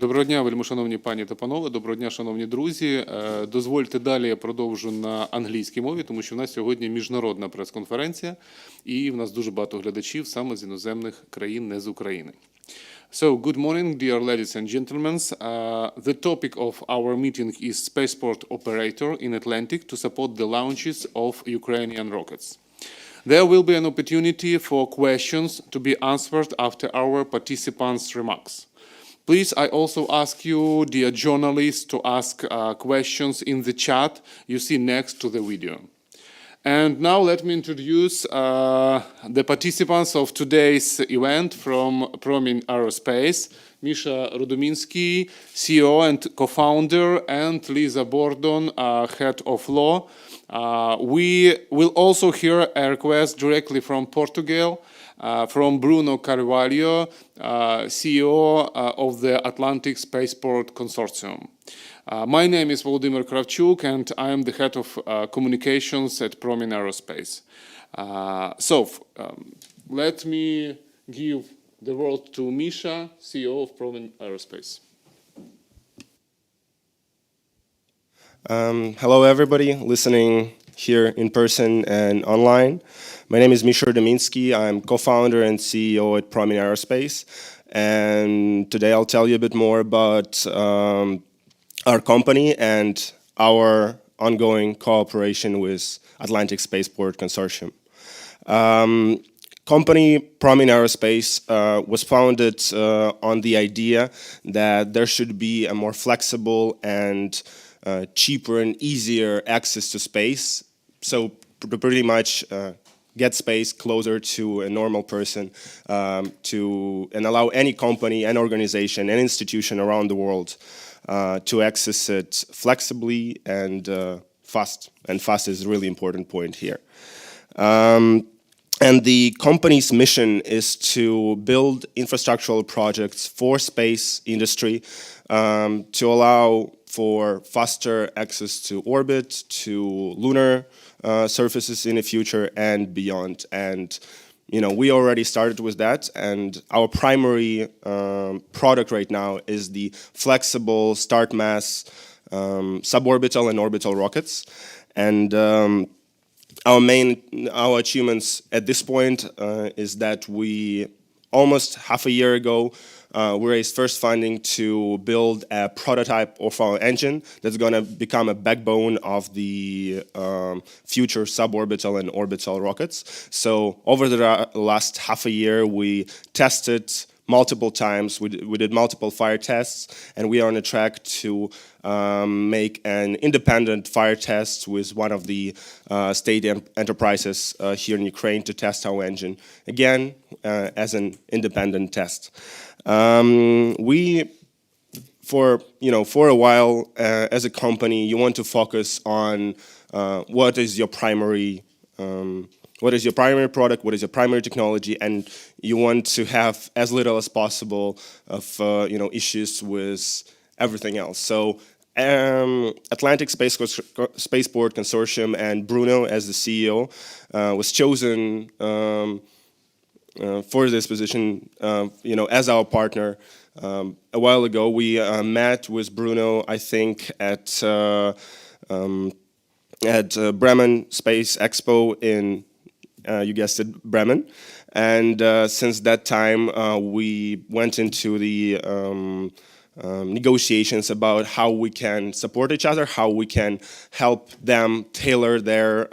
Доброго дня, вельмишановні пані та панове, доброго дня, шановні друзі. Дозвольте далі я продовжу на англійській мові, тому що в нас сьогодні міжнародна прес-конференція і в нас дуже багато глядачів саме з іноземних країн, не з України. So, good morning, dear ladies and gentlemen. The topic of our meeting is Spaceport Operator in Atlantic to support the launches of Ukrainian rockets. There will be an opportunity for questions to be answered after our participants' remarks. Please, I also ask you, dear journalists, to ask questions in the chat you see next to the video. And now let me introduce the participants of today's event from Promin Aerospace, Misha Rudominski, CEO and co-founder, and Lisa Bordun, head of law. We will also hear a request directly from Portugal, from Bruno Carvalho, CEO of the Atlantic Spaceport Consortium. My name is Volodomyr Kravchuk, and I am the head of communications at Promin Aerospace. Let me give the word to Misha, CEO of Promin Aerospace. Hello, everybody listening here in person and online. My name is Misha Rudominski. I'm co-founder and CEO at Promin Aerospace. And today I'll tell you a bit more about our company and our ongoing cooperation with Atlantic Spaceport Consortium. Company Promin Aerospace was founded on the idea that there should be a more flexible and cheaper and easier access to space. So pretty much get space closer to a normal person and allow any company, an organization, an institution around the world to access it flexibly and fast. And fast is a really important point here. And the company's mission is to build infrastructural projects for space industry to allow for faster access to orbit, to lunar surfaces in the future and beyond. And we already started with that, and our primary product right now is the flexible start mass suborbital and orbital rockets. And our achievements at this point is that we almost half a year ago we raised first funding to build a prototype of our engine that's going to become a backbone of the future suborbital and orbital rockets. So over the last half a year, we tested multiple times. We did multiple fire tests, and we are on a track to make an independent fire test with one of the state enterprises here in Ukraine to test our engine, again, as an independent test. For a while, as a company, you want to focus on what is your primary product, what is your primary technology, and you want to have as little as possible of issues with everything else. So Atlantic Spaceport Consortium and Bruno as the CEO was chosen for this position, as our partner. A while ago, we met with Bruno, I think, at Bremen Space Expo in, you guessed it, Bremen. And since that time, we went into the negotiations about how we can support each other, how we can help them tailor their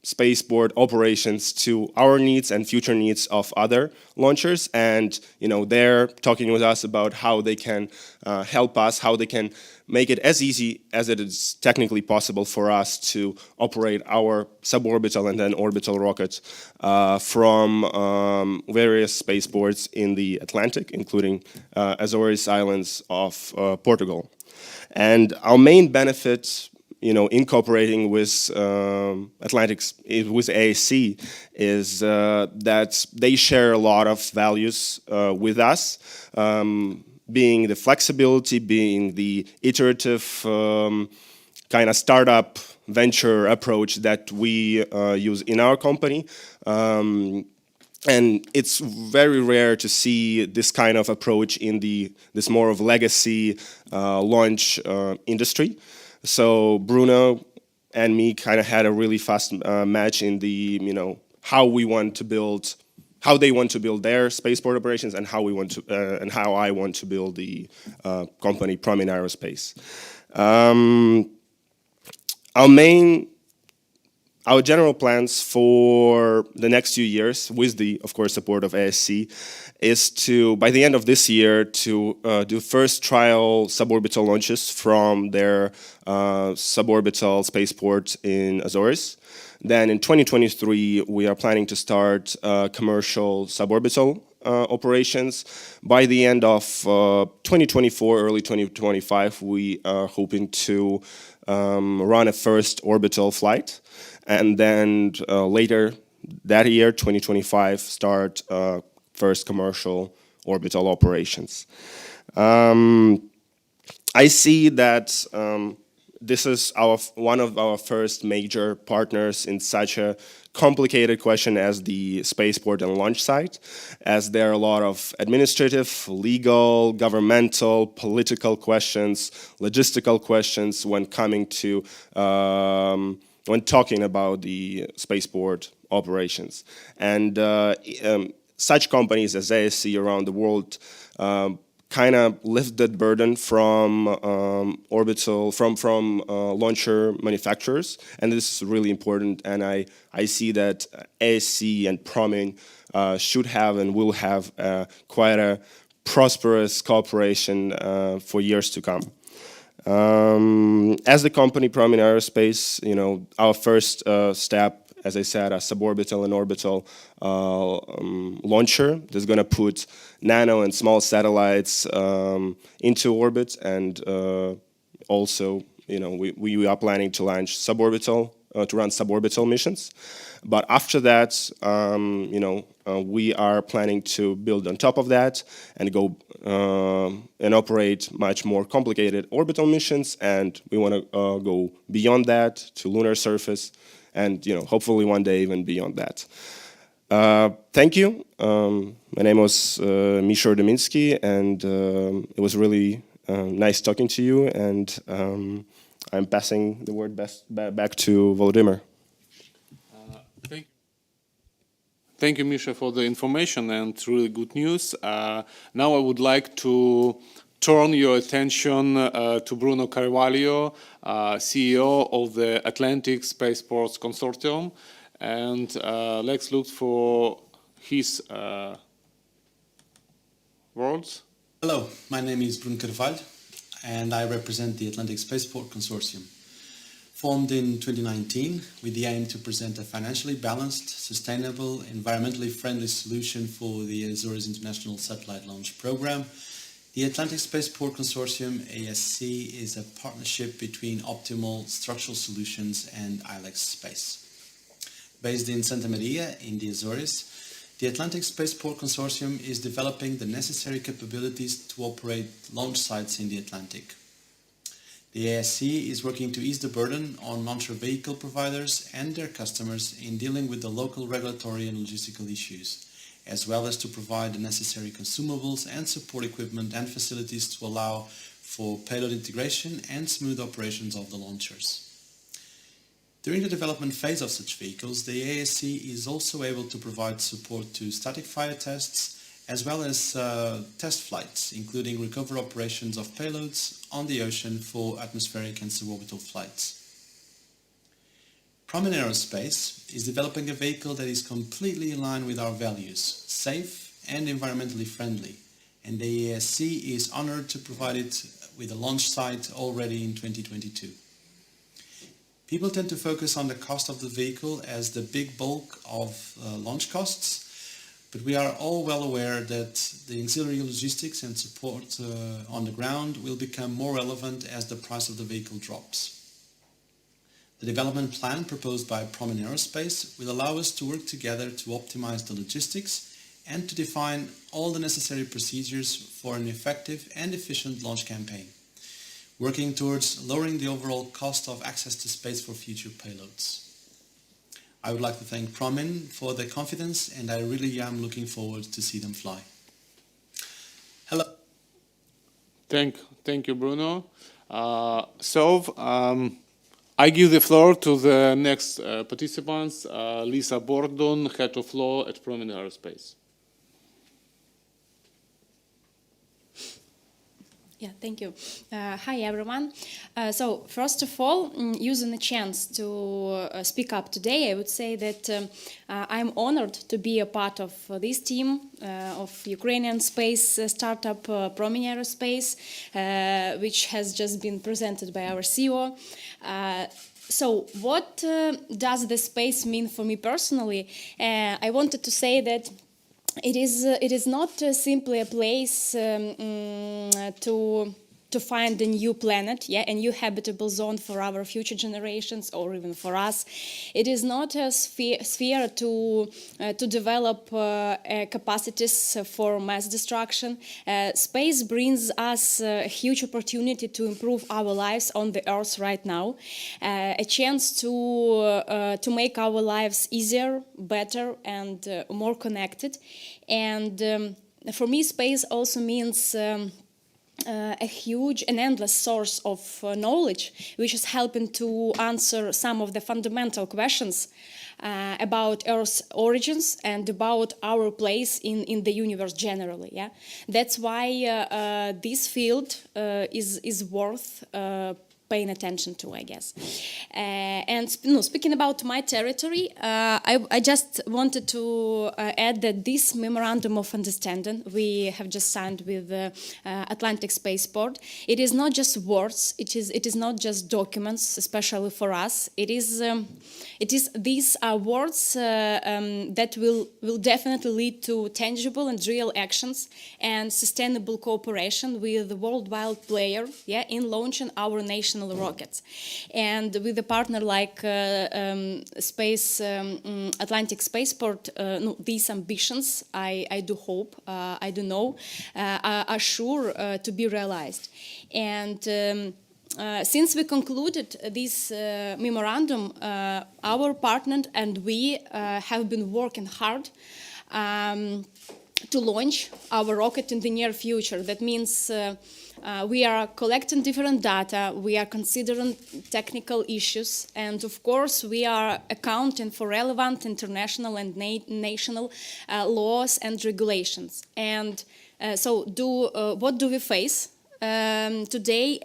spaceport operations to our needs and future needs of other launchers. And they're talking with us about how they can help us, how they can make it as easy as it is technically possible for us to operate our suborbital and then orbital rockets from various spaceports in the Atlantic, including Azores Islands of Portugal. And our main benefit in cooperating with with ASC is that they share a lot of values with us, being the flexibility, being the iterative kind of startup venture approach that we use in our company. And it's very rare to see this kind of approach in this more of legacy launch industry. So Bruno and me kind of had a really fast match in the, how they want to build their spaceport operations, and how I want to build the company Promin Aerospace. Our general plans for the next few years, with the, of course, support of ASC, is to, by the end of this year, to do first trial suborbital launches from their suborbital spaceport in Azores. Then in 2023, we are planning to start commercial suborbital operations. By the end of 2024, early 2025, we are hoping to run a first orbital flight. And then later that year, 2025, start first commercial orbital operations. I see that this is one of our first major partners in such a complicated question as the spaceport and launch site, as there are a lot of administrative, legal, governmental, political questions, logistical questions when coming to when talking about the spaceport operations. And such companies as ASC around the world kind of lift that burden from launcher manufacturers, and this is really important. And I see that ASC and Promin should have and will have quite a prosperous cooperation for years to come. As the company Promin Aerospace, our first step, as I said, a suborbital and orbital launcher that's going to put nano and small satellites into orbit, and also, we are planning to launch to run suborbital missions. But after that, we are planning to build on top of that and go and operate much more complicated orbital missions, and we want to go beyond that to lunar surface, and hopefully one day even beyond that. Thank you. My name was Misha Rudominski, and it was really nice talking to you, and I'm passing the word back to Volodymyr. Thank you, Misha, for the information and really good news. Now I would like to turn your attention to Bruno Carvalho, CEO of the Atlantic Spaceport Consortium, and let's look for his words. Hello, my name is Bruno Carvalho, and I represent the Atlantic Spaceport Consortium. Formed in 2019 with the aim to present a financially balanced, sustainable, environmentally friendly solution for the Azores International Satellite Launch Program, the Atlantic Spaceport Consortium, ASC, is a partnership between Optimal Structural Solutions and ILEX Space. Based in Santa Maria in the Azores, the Atlantic Spaceport Consortium is developing the necessary capabilities to operate launch sites in the Atlantic. The ASC is working to ease the burden on launcher vehicle providers and their customers in dealing with the local regulatory and logistical issues, as well as to provide the necessary consumables and support equipment and facilities to allow for payload integration and smooth operations of the launchers. During the development phase of such vehicles, the ASC is also able to provide support to static fire tests, as well as test flights, including recovery operations of payloads on the ocean for atmospheric and suborbital flights. Promin Aerospace is developing a vehicle that is completely in line with our values, safe and environmentally friendly, and the ASC is honored to provide it with a launch site already in 2022. People tend to focus on the cost of the vehicle as the big bulk of launch costs, but we are all well aware that the auxiliary logistics and support on the ground will become more relevant as the price of the vehicle drops. The development plan proposed by Promin Aerospace will allow us to work together to optimize the logistics and to define all the necessary procedures for an effective and efficient launch campaign, working towards lowering the overall cost of access to space for future payloads. I would like to thank Promin for their confidence, and I really am looking forward to see them fly. Hello. Thank you, Bruno. I give the floor to the next participants, Lisa Bordun, Head of Law at Promin Aerospace. Yeah, thank you. Hi, everyone. So, first of all, using the chance to speak up today, I would say that I'm honored to be a part of this team of Ukrainian space startup Promin Aerospace, which has just been presented by our CEO. So, what does the space mean for me personally? I wanted to say that it is not simply a place to find a new planet, a new habitable zone for our future generations or even for us. It is not a sphere to develop capacities for mass destruction. Space brings us a huge opportunity to improve our lives on the Earth right now, a chance to make our lives easier, better, and more connected. And for me, space also means a huge and endless source of knowledge, which is helping to answer some of the fundamental questions about Earth's origins and about our place in the universe generally. Yeah, that's why this field is worth paying attention to, I guess. And speaking about my territory, I just wanted to add that this memorandum of understanding we have just signed with Atlantic Spaceport, it is not just words, it is not just documents, especially for us. These are words that will definitely lead to tangible and real actions and sustainable cooperation with the worldwide player, in launching our national rockets. And with a partner like Atlantic Spaceport, these ambitions, I do hope, I do know, are sure to be realized. And since we concluded this memorandum, our partner and we have been working hard to launch our rocket in the near future. That means we are collecting different data, we are considering technical issues, and of course we are accounting for relevant international and national laws and regulations. And what do we face today?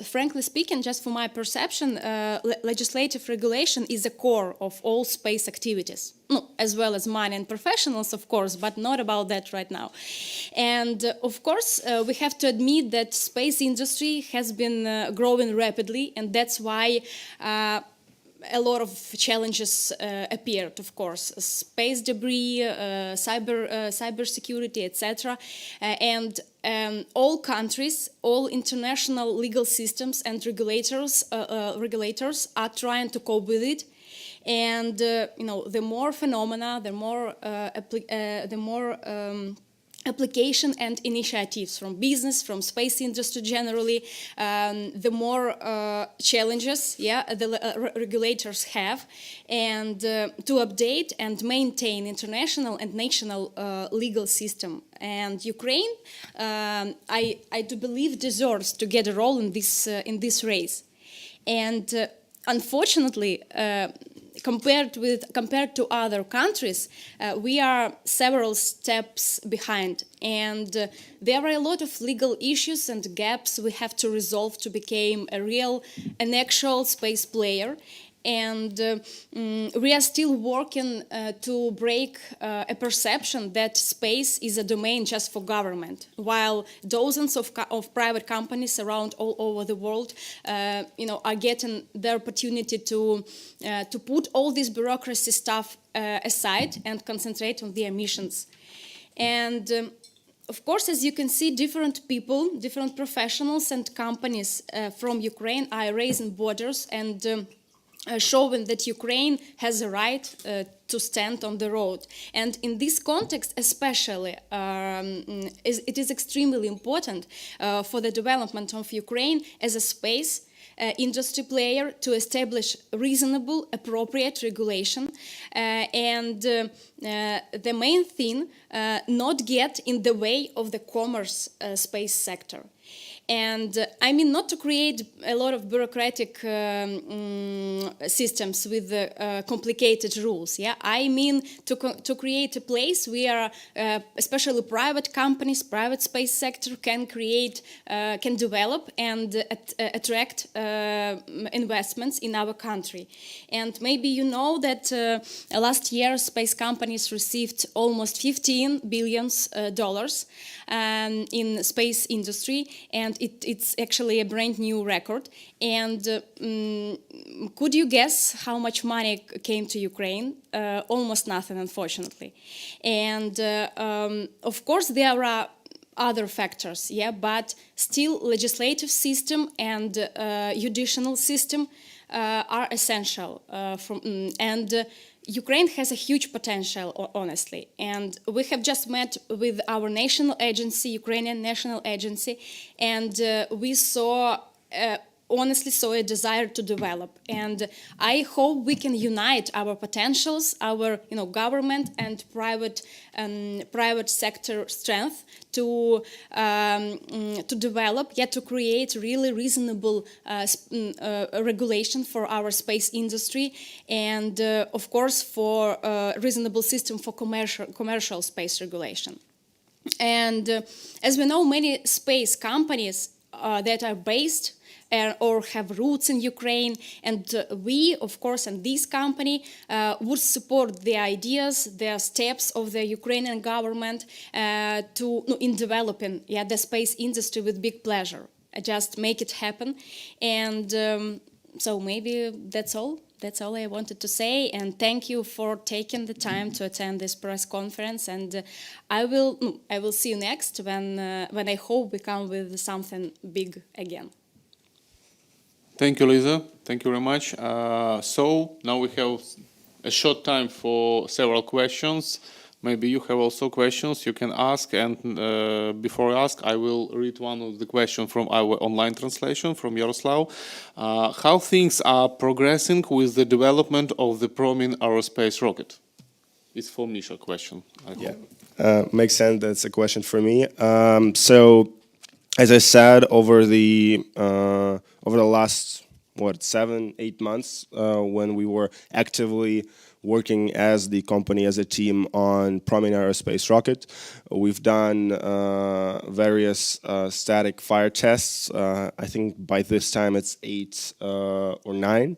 Frankly speaking, just for my perception, legislative regulation is the core of all space activities, as well as mine and professionals, of course, but not about that right now. And of course, we have to admit that space industry has been growing rapidly, and that's why a lot of challenges appeared, of course, space debris, cybersecurity, etc. And all countries, all international legal systems and regulators are trying to cope with it. And the more phenomena, the more application and initiatives from business, from space industry generally, the more challenges the regulators have, and to update and maintain international and national legal system. And Ukraine, I do believe, deserves to get a role in this race. And unfortunately, compared to other countries, we are several steps behind, and there are a lot of legal issues and gaps we have to resolve to become an actual space player. And we are still working to break a perception that space is a domain just for government, while dozens of private companies around all over the world, are getting the opportunity to put all this bureaucracy stuff aside and concentrate on their missions. And of course, as you can see, different people, different professionals and companies from Ukraine are raising borders and showing that Ukraine has a right to stand on the road. And in this context especially, it is extremely important for the development of Ukraine as a space, industry player to establish reasonable, appropriate regulation, and the main thing, not get in the way of the commerce space sector. And I mean not to create a lot of bureaucratic systems with complicated rules. Yeah, I mean to create a place where especially private companies, private space sector can create, can develop and attract investments in our country. And maybe you know that last year space companies received almost $15 billion in space industry, and it's actually a brand new record. And could you guess how much money came to Ukraine? Almost nothing, unfortunately. And of course there are other factors, yeah, but still legislative system and judicial system are essential. Ukraine has a huge potential, honestly, and we have just met with our national agency, Ukrainian national agency, and we honestly saw a desire to develop. And I hope we can unite our potentials, our government and private sector strength to develop, yet to create really reasonable regulation for our space industry, and of course for a reasonable system for commercial space regulation. And as we know, many space companies that are based or have roots in Ukraine, and we, of course, and this company would support the ideas, the steps of the Ukrainian government in developing the space industry with big pleasure. Just make it happen, and so maybe that's all. That's all I wanted to say, and thank you for taking the time to attend this press conference. And I will see you next when I hope we come with something big again. Thank you, Lisa. Thank you very much. So now we have a short time for several questions. Maybe you have also questions you can ask. And before I ask, I will read one of the questions from our online translation from Yaroslav. How things are progressing with the development of the Promin Aerospace rocket? It's for Misha question. Makes sense. That's a question for me. So, as I said, over the last 7-8 months, when we were actively working as the company, as a team on Promin Aerospace rocket, we've done various static fire tests. I think by this time it's 8 or 9.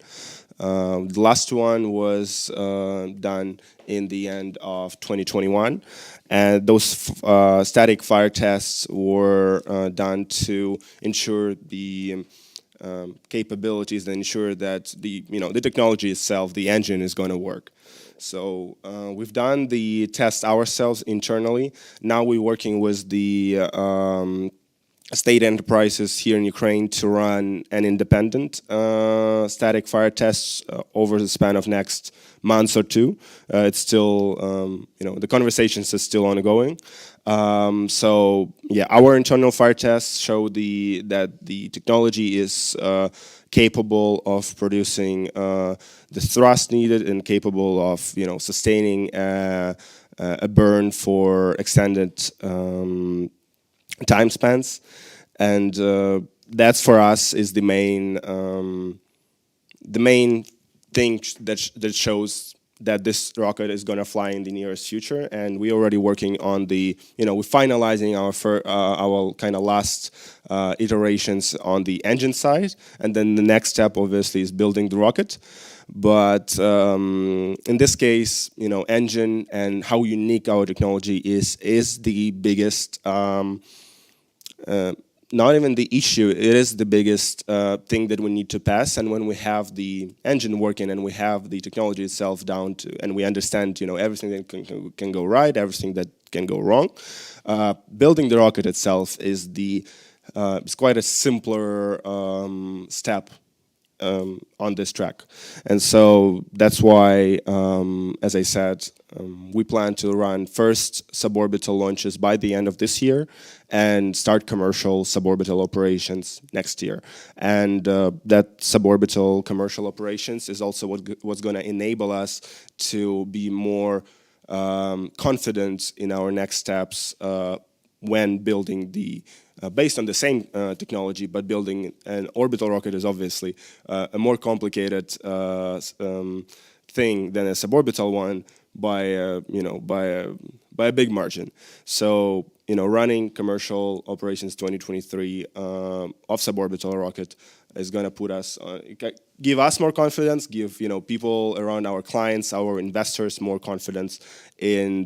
The last one was done in the end of 2021, and those static fire tests were done to ensure the capabilities and ensure that the technology itself, the engine, is going to work. So we've done the test ourselves internally. Now we're working with the state enterprises here in Ukraine to run an independent static fire tests over the span of next month or two. It's still, the conversations are still ongoing. So yeah, our internal fire tests show that the technology is capable of producing the thrust needed and capable of sustaining a burn for extended time spans, and that's for us is the main thing that shows that this rocket is going to fly in the nearest future. And we're already working on we're finalizing our kind of last iterations on the engine side, and then the next step obviously is building the rocket. But in this case, engine and how unique our technology is the biggest. Not even the issue, it is the biggest thing that we need to pass. And when we have the engine working and we have the technology itself down to, and we understand, everything that can go right, everything that can go wrong, building the rocket itself is it's quite a simpler step on this track. And so that's why, as I said, we plan to run first suborbital launches by the end of this year and start commercial suborbital operations next year. And that suborbital commercial operations is also what's going to enable us to be more confident in our next steps when building based on the same technology, but building an orbital rocket is obviously a more complicated thing than a suborbital one by a big margin. So running commercial operations 2023 of suborbital rocket is going to put us give us more confidence, give people around our clients, our investors more confidence in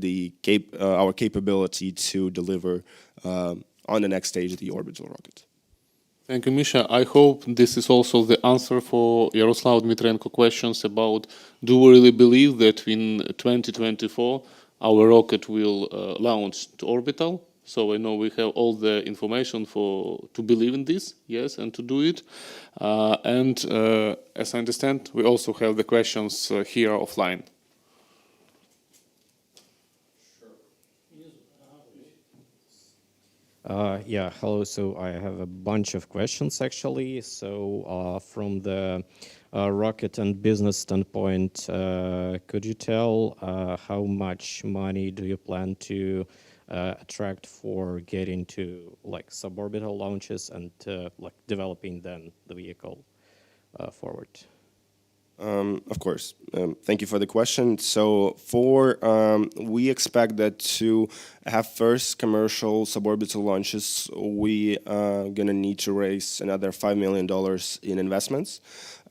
our capability to deliver on the next stage of the orbital rocket. Thank you, Misha. I hope this is also the answer for Yaroslav Dmitrenko questions about do we really believe that in 2024 our rocket will launch to orbital? So I know we have all the information to believe in this, yes, and to do it. And as I understand, we also have the questions here offline. Yeah, hello. So I have a bunch of questions actually. So from the rocket and business standpoint, could you tell how much money do you plan to attract for getting to like suborbital launches and like developing then the vehicle forward? Of course. Thank you for the question. So we expect that to have first commercial suborbital launches, we are going to need to raise another $5 million in investments.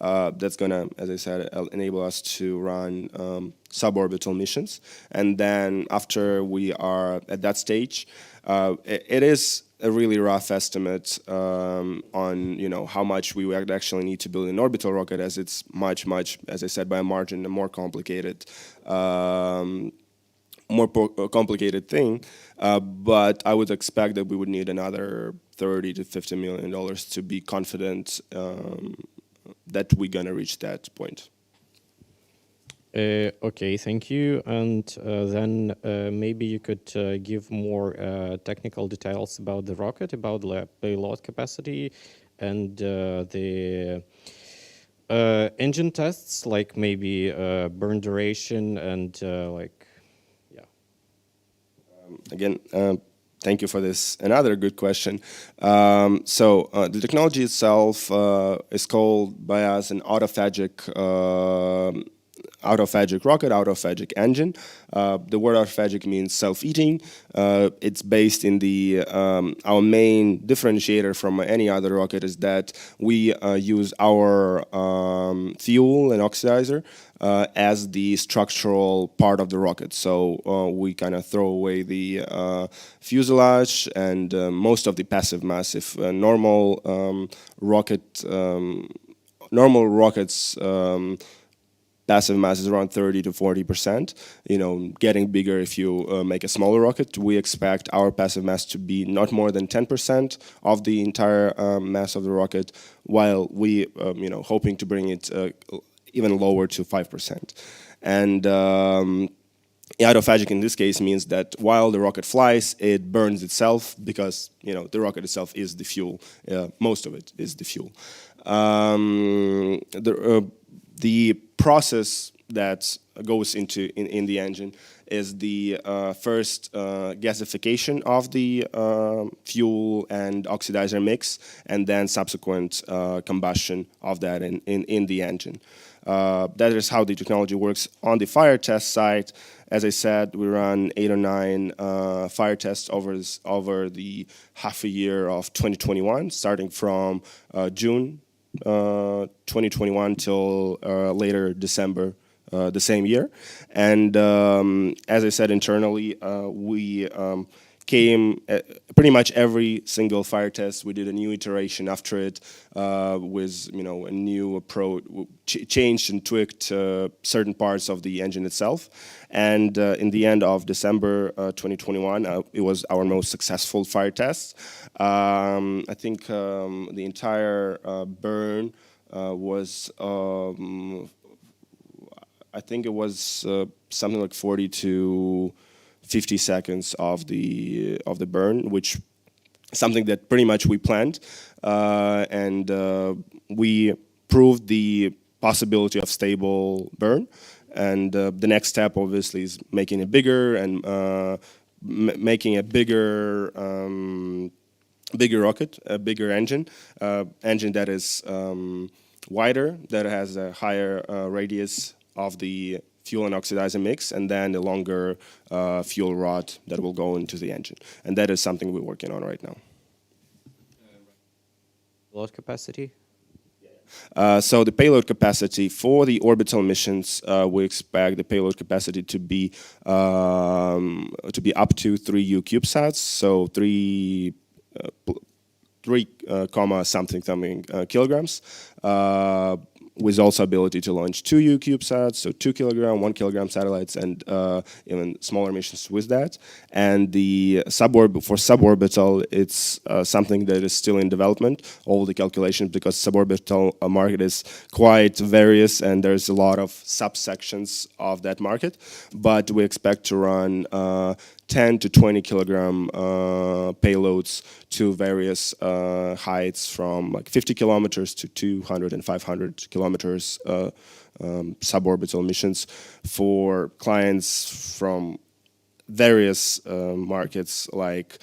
That's going to, as I said, enable us to run suborbital missions. And then after we are at that stage, it is a really rough estimate on how much we would actually need to build an orbital rocket, as it's much, as I said, by a margin, a more complicated thing. But I would expect that we would need another $30 to $50 million to be confident that we're going to reach that point. Okay, thank you. And then maybe you could give more technical details about the rocket, about the payload capacity and the engine tests, like maybe burn duration and yeah. Again, thank you for this. Another good question. The technology itself is called by us an autophagic rocket, autophagic engine. The word autophagic means self-eating. It's based in our main differentiator from any other rocket is that we use our fuel and oxidizer as the structural part of the rocket. So we kind of throw away the fuselage and most of the passive mass. If normal rockets passive mass is around 30 to 40%, getting bigger if you make a smaller rocket. We expect our passive mass to be not more than 10% of the entire mass of the rocket, while we, hoping to bring it even lower to 5%. And autophagic in this case means that while the rocket flies, it burns itself because, the rocket itself is the fuel. Most of it is the fuel. The process that goes into in the engine is the first gasification of the fuel and oxidizer mix, and then subsequent combustion of that in the engine. That is how the technology works on the fire test site. As I said, we run 8 or 9 fire tests over the half a year of 2021, starting from June 2021 till later December the same year. And as I said, internally, we came pretty much every single fire test. We did a new iteration after it with a new approach, changed and tweaked certain parts of the engine itself. And in the end of December 2021, it was our most successful fire test. I think the entire burn was I think it was something like 40 to 50 seconds of the burn, which something that pretty much we planned, and we proved the possibility of stable burn. And the next step, obviously, is making it bigger and making a bigger rocket, a bigger engine that is wider, that has a higher radius of the fuel and oxidizer mix, and then a longer fuel rod that will go into the engine. And that is something we're working on right now. Load capacity? So the payload capacity for the orbital missions, we expect the payload capacity to be up to 3 U CubeSats, so 3 comma something kilograms, with also ability to launch 2 U CubeSats, so 2 kilogram, 1 kilogram satellites, and even smaller missions with that. And the for suborbital, it's something that is still in development, all the calculations, because suborbital market is quite various and there's a lot of subsections of that market. But we expect to run 10 to 20 kilogram payloads to various heights from like 50 kilometers to 200 and 500 kilometers suborbital missions for clients from various markets like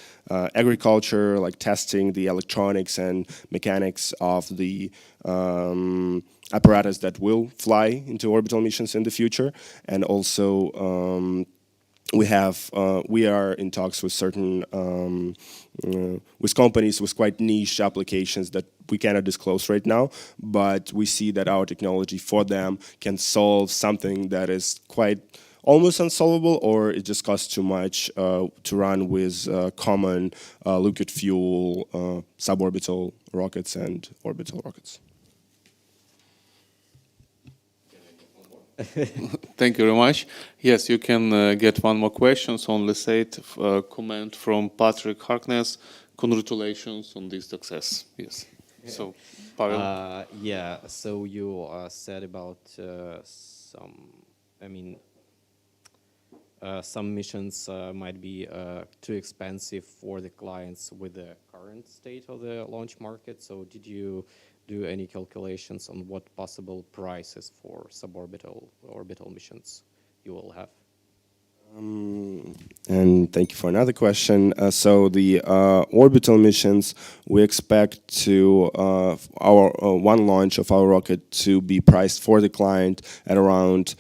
agriculture, like testing the electronics and mechanics of the apparatus that will fly into orbital missions in the future, and also we are in talks with certain with companies with quite niche applications that we cannot disclose right now, but we see that our technology for them can solve something that is quite almost unsolvable, or it just costs too much to run with common liquid fuel suborbital rockets and orbital rockets. Thank you very much. Yes, you can get one more question. So on the site, comment from Patrick Harkness. Congratulations on this success. Yes. So, Pavel. Yeah, so you said about some missions might be too expensive for the clients with the current state of the launch market. So did you do any calculations on what possible prices for orbital missions you will have? And thank you for another question. So the orbital missions, we expect to our one launch of our rocket to be priced for the client at around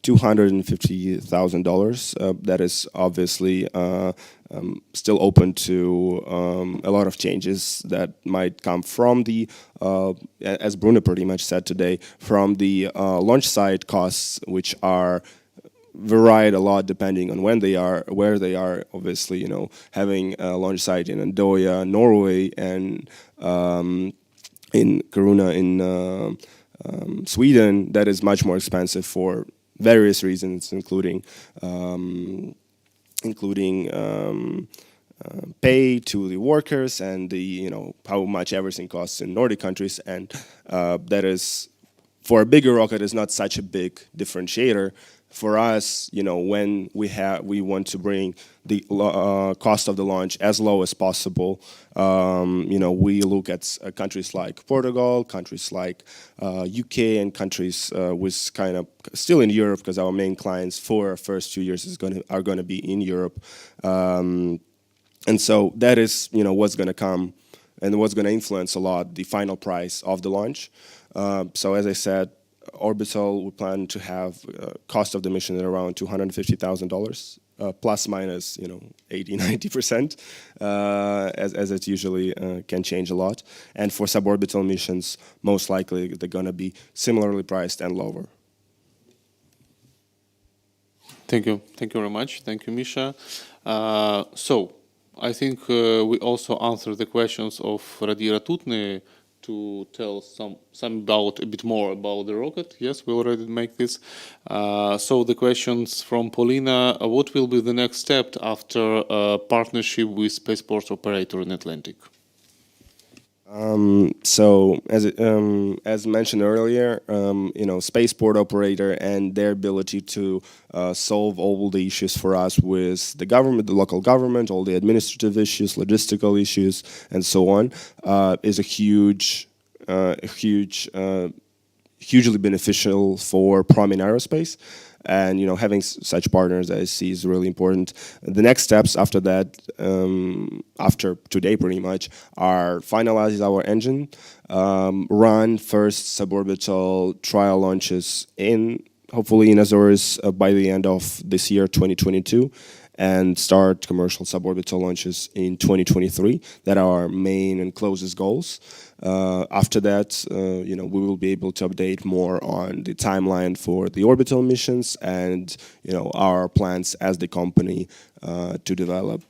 $250,000. That is obviously still open to a lot of changes that might come from the, as Bruno pretty much said today, from the launch site costs, which are varied a lot depending on when they are, where they are. Obviously, having a launch site in Andoya, Norway, and in Kiruna in Sweden, that is much more expensive for various reasons, including pay to the workers and the how much everything costs in Nordic countries, and that is, for a bigger rocket, is not such a big differentiator. For us, when we want to bring the cost of the launch as low as possible, we look at countries like Portugal, countries like UK, and countries with kind of still in Europe, because our main clients for our first 2 years are going to be in Europe, and so that is what's going to come and what's going to influence a lot the final price of the launch. So as I said, orbital, we plan to have cost of the mission at around $250,000, plus minus 80-90%, as it usually can change a lot. And for suborbital missions, most likely they're going to be similarly priced and lower. Thank you very much. Thank you, Misha. So I think we also answered the questions of Radira Tutny to tell some a bit more about the rocket. Yes, we already make this. So the questions from Paulina: what will be the next step after partnership with spaceport operator in Atlantic? As mentioned earlier, spaceport operator and their ability to solve all the issues for us with the government, the local government, all the administrative issues, logistical issues, and so on, is a hugely beneficial for Promin Aerospace. And having such partners I see is really important. The next steps after that, after today pretty much, are finalize our engine, run first suborbital trial launches hopefully in Azores by the end of this year, 2022, and start commercial suborbital launches in 2023. That are our main and closest goals. After that, we will be able to update more on the timeline for the orbital missions and, our plans as the company to develop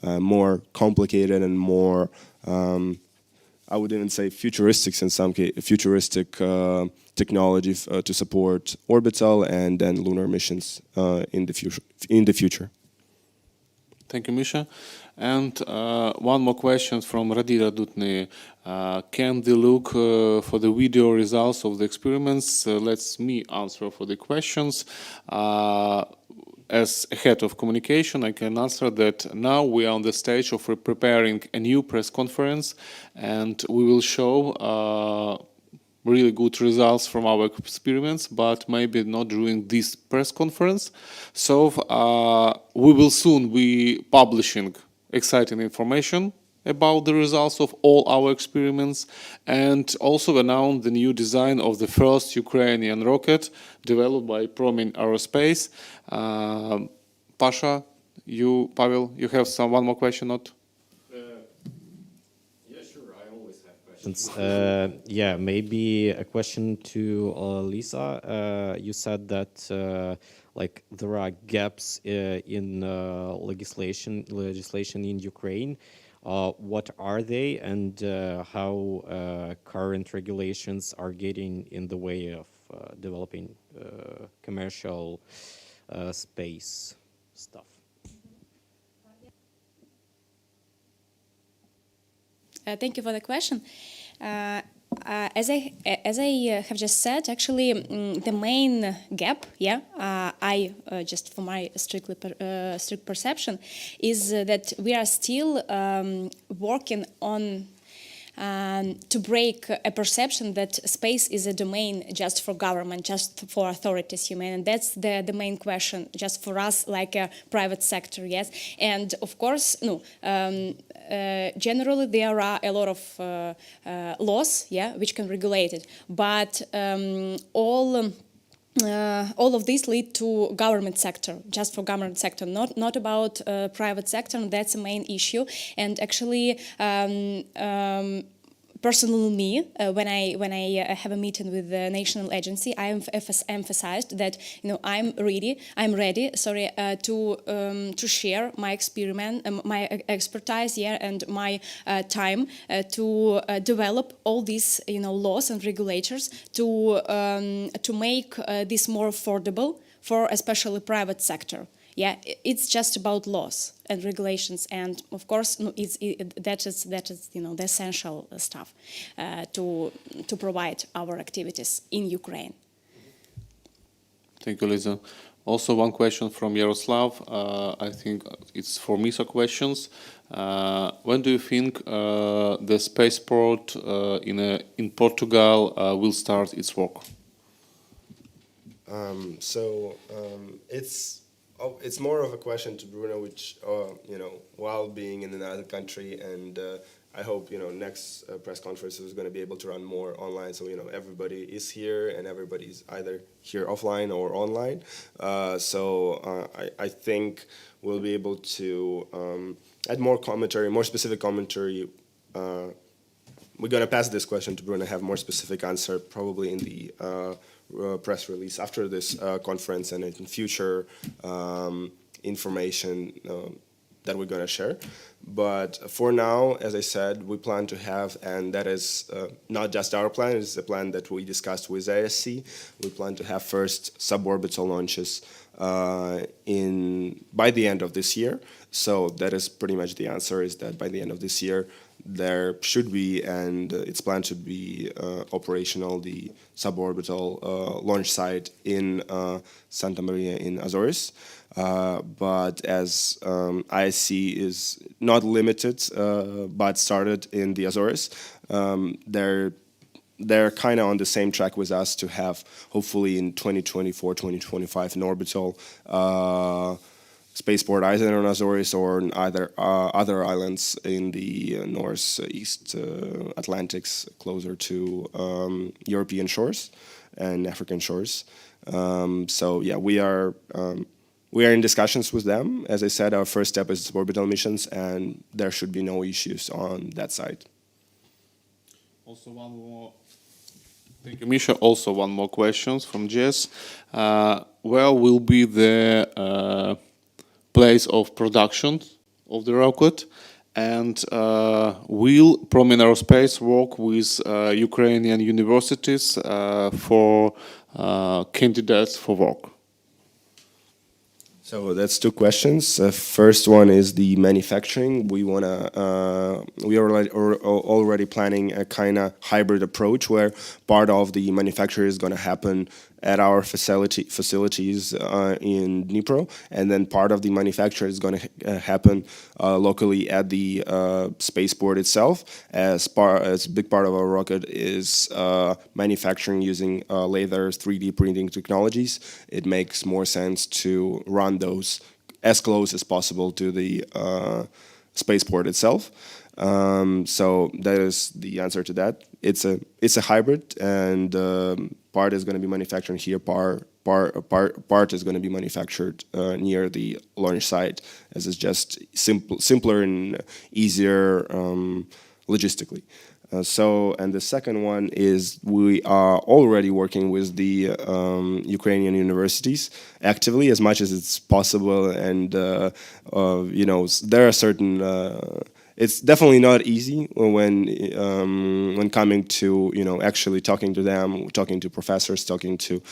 more complicated and more, I would even say futuristic in some case, futuristic technology to support orbital and then lunar missions in the future. Thank you, Misha. And one more question from Radira Dutny. Can they look for the video results of the experiments? Let's me answer for the questions. As a head of communication, I can answer that now we are on the stage of preparing a new press conference, and we will show really good results from our experiments, but maybe not during this press conference. So we will soon be publishing exciting information about the results of all our experiments, and also announce the new design of the first Ukrainian rocket developed by Promin Aerospace. Pasha, Pavel, you have one more question, not? Yeah, maybe a question to Lisa. You said that there are gaps in legislation in Ukraine. What are they, and how current regulations are getting in the way of developing commercial space stuff? Thank you for the question. As I have just said, actually, the main gap, I just for my strict perception, is that we are still working on to break a perception that space is a domain just for government, just for authorities, and that's the main question, just for us, like a private sector, yes. And of course, no. Generally, there are a lot of laws, which can regulate it, but all of these lead to government sector, just for government sector, not about private sector, and that's the main issue. And actually, personally, me, when I have a meeting with the national agency, I have emphasized that I'm ready, to share my experiment, my expertise, and my time to develop all these laws and regulators to make this more affordable for especially private sector. Yeah, it's just about laws and regulations, and of course, that is the essential stuff to provide our activities in Ukraine. Thank you, Lisa. Also, one question from Yaroslav. I think it's for Misha questions. When do you think the spaceport in Portugal will start its work? It's more of a question to Bruno, which while being in another country, and I hope next press conference is going to be able to run more online, so everybody is here and everybody's either here offline or online. I think we'll be able to add more commentary, more specific commentary. We're going to pass this question to Bruno, have more specific answer probably in the press release after this conference and in future information that we're going to share. But for now, as I said, we plan to have, and that is not just our plan, it's a plan that we discussed with ASC. We plan to have first suborbital launches by the end of this year. So that is pretty much the answer, is that by the end of this year, there should be, and it's planned to be operational, the suborbital launch site in Santa Maria in Azores. But as ISC is not limited, but started in the Azores, they're kind of on the same track with us to have, hopefully in 2024, 2025, an orbital spaceport either on Azores or in either other islands in the northeast Atlantics, closer to European shores and African shores. So yeah, we are in discussions with them. As I said, our first step is orbital missions, and there should be no issues on that side. Also, one more. Thank you, Misha. Also, one more question from Jess. Where will be the place of production of the rocket? And will Promin Aerospace work with Ukrainian universities for candidates for work? So that's two questions. First one is the manufacturing. We are already planning a kind of hybrid approach where part of the manufacture is going to happen at our facilities in Dnipro, and then part of the manufacture is going to happen locally at the spaceport itself. As a big part of our rocket is manufacturing using laser 3D printing technologies, it makes more sense to run those as close as possible to the spaceport itself. So that is the answer to that. It's a hybrid, and part is going to be manufactured here. Part is going to be manufactured near the launch site, as it's just simpler and easier logistically. And the second one is we are already working with the Ukrainian universities actively as much as it's possible, and there are certain. It's definitely not easy when coming to actually talking to them, talking to professors, talking to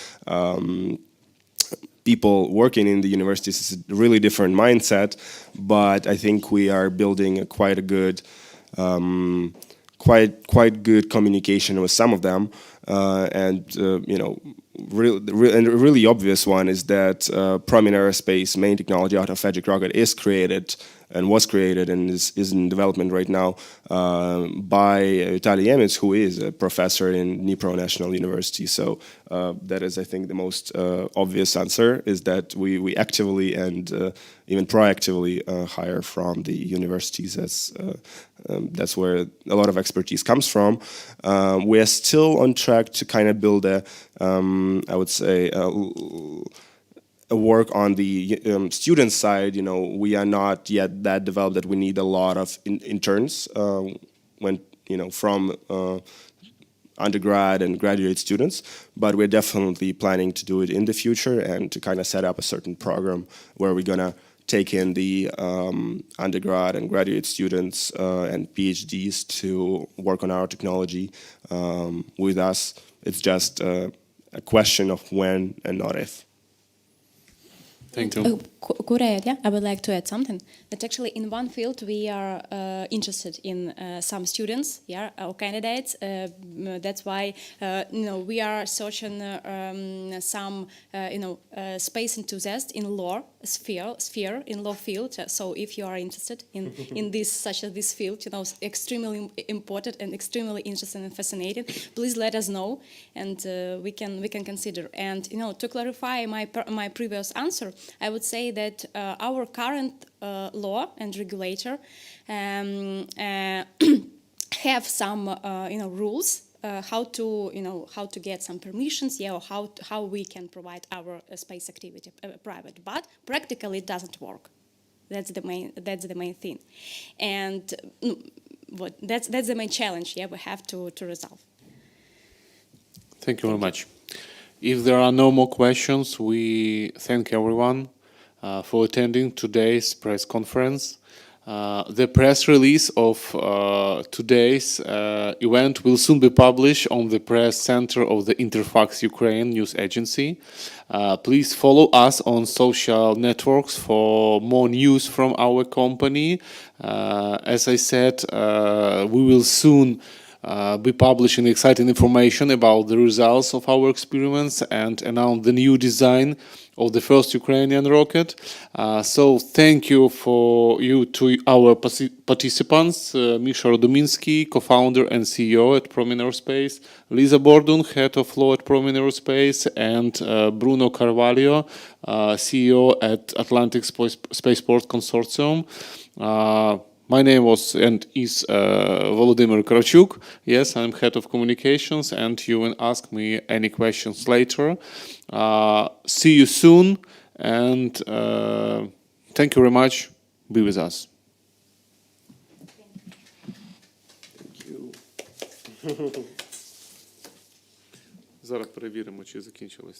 people working in the universities. It's a really different mindset, but I think we are building quite a good. Quite good communication with some of them, really obvious one is that Promin Aerospace main technology out of Edge rocket is created and was created and is in development right now by Vitaly Yemitz, who is a professor in Dnipro National University. So that is, I think, the most obvious answer, is that we actively and even proactively hire from the universities. That's where a lot of expertise comes from. We are still on track to kind of build I would say, a work on the student side. We are not yet that developed that we need a lot of interns from undergrad and graduate students, but we're definitely planning to do it in the future and to kind of set up a certain program where we're gonna take in the undergrad and graduate students and PhDs to work on our technology with us. It's just a question of when and not if. Thank you. Could I add? Yeah, I would like to add something. That actually, in one field, we are interested in some students, or candidates. That's why we are searching some space enthusiasts in law sphere in law field. So if you are interested in this field, extremely important and extremely interesting and fascinating, please let us know, and we can consider. And to clarify my previous answer, I would say that our current law and regulator have some rules how to get some permissions, or how we can provide our space activity private, but practically it doesn't work. That's the main thing, and that's the main challenge. We have to resolve. Thank you very much. If there are no more questions, we thank everyone for attending today's press conference. The press release of today's event will soon be published on the press center of the Interfax-Ukraine news agency. Please follow us on social networks for more news from our company. As I said, we will soon be publishing exciting information about the results of our experiments and announce the new design of the first Ukrainian rocket. So thank you to our participants, Misha Rudominski, co-founder and CEO at Promin Aerospace, Lisa Bordun, head of law at Promin Aerospace, and Bruno Carvalho, CEO at Atlantic Spaceport Consortium. My name was and is Volodomyr Kravchuk. Yes, I'm head of communications, and you will ask me any questions later. See you soon, and thank you very much. Be with us. Зараз перевіримо, чи закінчилось.